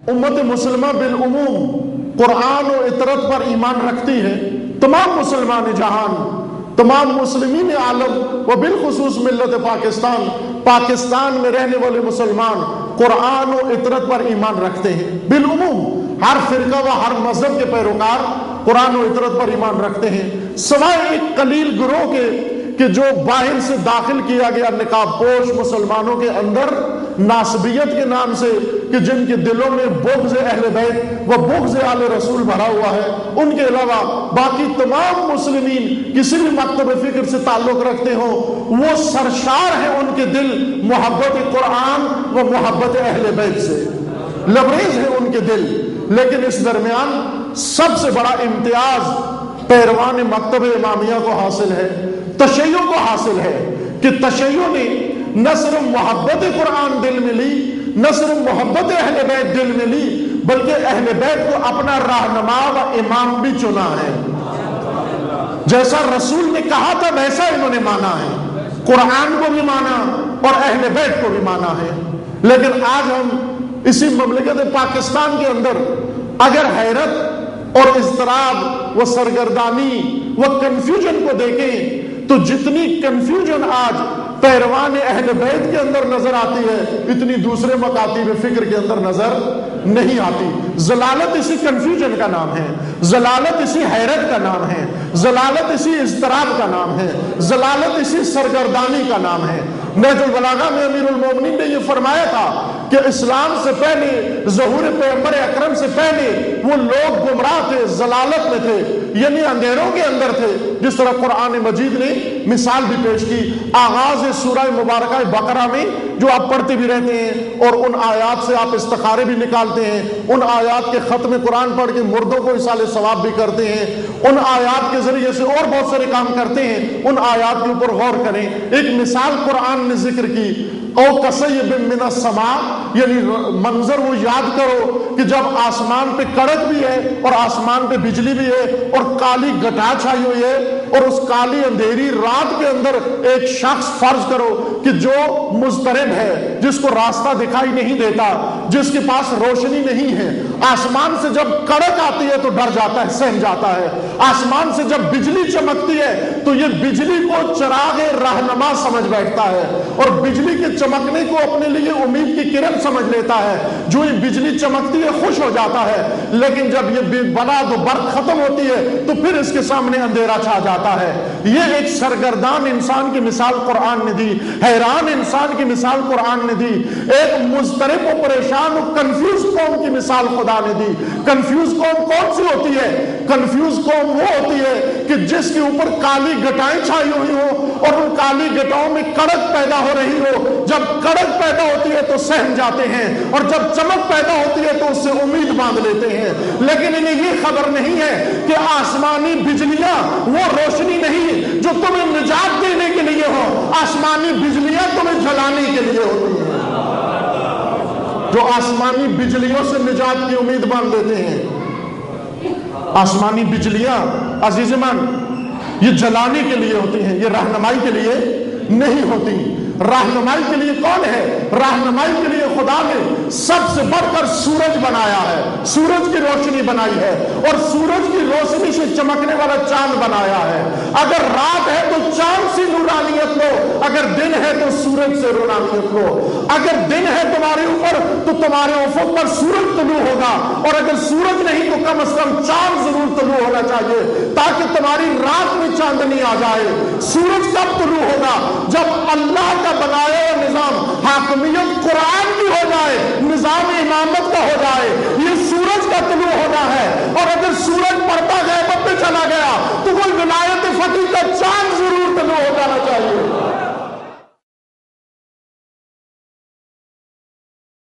امت مسلمہ بالعموم قرآن و اطرت پر ایمان رکھتی ہے. تمام مسلمان جہان، تمام مسلمین عالم و بالخصوص ملت پاکستان میں رہنے والے مسلمان قرآن و اطرت پر ایمان رکھتے ہیں. بالعموم ہر فرقہ و ہر مذہب کے پیروکار قرآن و اطرت پر ایمان رکھتے ہیں، سوائے ایک قلیل گروہ کے کہ جو باہر سے داخل کیا گیا نقاب پوش مسلمانوں کے اندر ناسبیت کے نام سے، کہ جن کے دلوں میں بغض اہل بیت و بغض آل رسول بھرا ہوا ہے. ان کے علاوہ باقی تمام مسلمین کسی بھی مکتب فکر سے تعلق رکھتے ہوں، وہ سرشار ہیں ان کے دل محبت قرآن و محبت اہل بیت سے، لبریز ہیں ان کے دل. لیکن اس درمیان سب سے بڑا امتیاز پیروان مکتب امامیہ کو حاصل ہے، تشیع کو حاصل ہے، کہ تشیع نے نہ صرف محبت قرآن دل میں لی، نہ صرف محبت اہل بیت دل میں لی، بلکہ اہل بیت کو اپنا رہنما و امام بھی چنا ہے. جیسا رسول نے کہا تھا ویسا انہوں نے مانا ہے، قرآن کو بھی مانا اور اہل بیت کو بھی مانا ہے. لیکن آج ہم اسی مملکت پاکستان کے اندر اگر حیرت اور اضطراب و سرگردانی و کنفیوژن کو دیکھیں تو جتنی کنفیوژن آج پیروان اہل بیت کے اندر نظر آتی ہے اتنی دوسرے مکاتب فکر کے اندر نظر نہیں آتی. ضلالت اسی کنفیوژن کا نام ہے، ضلالت اسی حیرت کا نام ہے، ضلالت اسی اضطراب کا نام ہے، ضلالت اسی سرگردانی کا نام ہے. نہج البلاغہ میں امیر المومنین نے یہ فرمایا تھا کہ اسلام سے پہلے، ظہور پیغمبر اکرم سے پہلے وہ لوگ گمراہ تھے، ضلالت میں تھے، یعنی اندھیروں کے اندر تھے. جس طرح قرآن مجید نے مثال بھی پیش کی. آغاز سورہ مبارکہ بقرہ میں جو آپ پڑھتے بھی رہتے ہیں اور ان آیات سے آپ استخارے بھی نکالتے ہیں، ان آیات کے ختم قرآن پڑھ کے مردوں کو اصال ثواب بھی کرتے ہیں، ان آیات کے ذریعے سے اور بہت سارے کام کرتے ہیں. ان آیات کے اوپر غور کریں. ایک مثال قرآن نے ذکر کی، او کصیب من السماء، یعنی منظر وہ یاد کرو کہ جب آسمان پہ کڑک بھی ہے اور آسمان پہ بجلی بھی ہے اور کالی گھٹا چھائی ہوئی ہے، اور اس کالی اندھیری رات کے اندر ایک شخص فرض کرو کہ جو مضطرب ہے، جس کو راستہ دکھائی نہیں دیتا، جس کے پاس روشنی نہیں ہے، آسمان سے جب کڑک آتی ہے تو ڈر جاتا ہے، سہم جاتا ہے. آسمان سے جب بجلی چمکتی ہے تو یہ بجلی کو چراغ رہنما سمجھ بیٹھتا ہے اور بجلی کے چمکنے کو اپنے لیے امید کی کرن سمجھ لیتا ہے. جو یہ بجلی چمکتی ہے خوش ہو جاتا ہے، لیکن جب یہ بلاد و برق ختم ہوتی ہے تو پھر اس کے سامنے اندھیرا چھا جاتا ہے. یہ ایک سرگردان انسان کی مثال قرآن نے دی، حیران انسان کی مثال قرآن نے دی، ایک مضطرب و پریشان و کنفیوز قوم کی مثال خدا نے دی. کنفیوز قوم کون سی ہوتی ہے؟ کنفیوز قوم وہ ہوتی ہے کہ جس کے اوپر کالی گھٹائیں چھائی ہوئی ہو اور ان کالی گھٹاؤں میں کڑک پیدا ہو رہی ہو. جب کڑک پیدا ہوتی ہے تو سہم جاتے ہیں اور جب چمک پیدا ہوتی ہے تو اس سے امید باندھ لیتے ہیں. لیکن انہیں یہ خبر نہیں ہے کہ آسمانی بجلیاں وہ روشنی نہیں جو تمہیں نجات دینے کے لیے ہو، آسمانی بجلیاں تمہیں جلانے کے لیے ہوتی ہیں. جو آسمانی بجلیوں سے نجات کی امید باندھ دیتے ہیں، آسمانی بجلیاں عزیز من یہ جلانے کے لیے ہوتی ہیں، یہ رہنمائی کے لیے نہیں ہوتی. رہنمائی کے لیے کون ہے؟ رہنمائی کے لیے خدا نے سب سے بڑھ کر سورج بنایا ہے، سورج کی روشنی بنائی ہے اور سورج کی روشنی سے چمکنے والا چاند بنایا ہے. اگر رات ہے تو چاند سے نورانیت لو، اگر دن ہے تو سورج سے نورانیت لو. اگر دن ہے تمہارے اوپر تو تمہارے افق پر سورج طلوع ہوگا، اور اگر سورج نہیں تو کم از کم چاند ضرور طلوع ہونا چاہیے تاکہ تمہاری رات میں چاندنی آ جائے. سورج کب طلوع ہوگا؟ جب اللہ کا بنایا ہوا نظام حاکمیت قرآن کی ہو جائے، نظام امامت کا ہو جائے. یہ سورج کا طلوع ہونا ہے، اور اگر سورج پڑتا غیبت میں چلا گیا